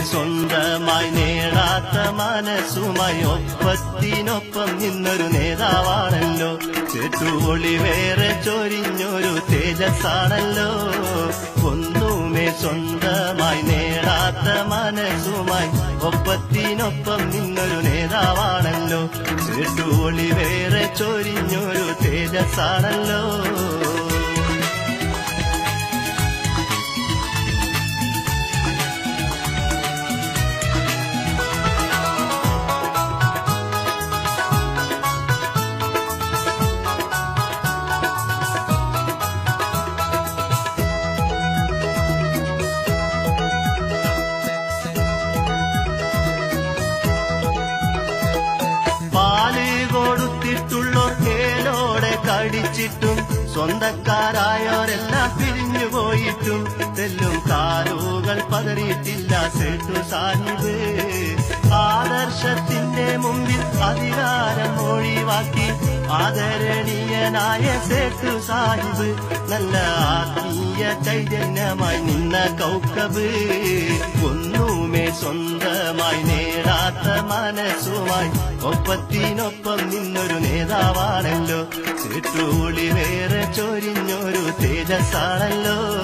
സ്വന്തമായി നേടാത്ത മനസ്സുമായി ഒപ്പത്തിനൊപ്പം നിന്നൊരു നേതാവാണല്ലോ. ചേറ്റുവൊളി വേറെ ചൊരിഞ്ഞൊരു തേജസ്സാണല്ലോ. ഒന്നുമേ സ്വന്തമായി നേടാത്ത മനസ്സുമായി ഒപ്പത്തിനൊപ്പം നിന്നൊരു നേതാവാണല്ലോ. ചേറ്റുവൊളി വേറെ ചൊരിഞ്ഞൊരു തേജസ്സാണല്ലോ. കൊടുത്തിട്ടുള്ളോർ കേലോടെ കടിച്ചിട്ടും സ്വന്തക്കാരായോരെല്ലാം പിരിഞ്ഞുപോയിട്ടും തെല്ലും കാലുകൾ പതറിയിട്ടില്ല സേട്ടു സാഹിബ്. ആദർശത്തിന്റെ മുമ്പിൽ അധികാരം ഒഴിവാക്കി ആദരണീയനായ സേട്ടു സാഹിബ് നല്ല ആത്മീയ ചൈതന്യമായി നിന്ന കൗക്കബ്. ഒന്നുമേ സ്വന്തമായി നേടാത്ത മനസ്സുമായി ഒപ്പത്തിനൊപ്പം നിന്നൊരു നേതാവാണല്ലോ. ചേറ്റുവൊളി വേറെ ചൊരിഞ്ഞൊരു തേജസ്സാണല്ലോ.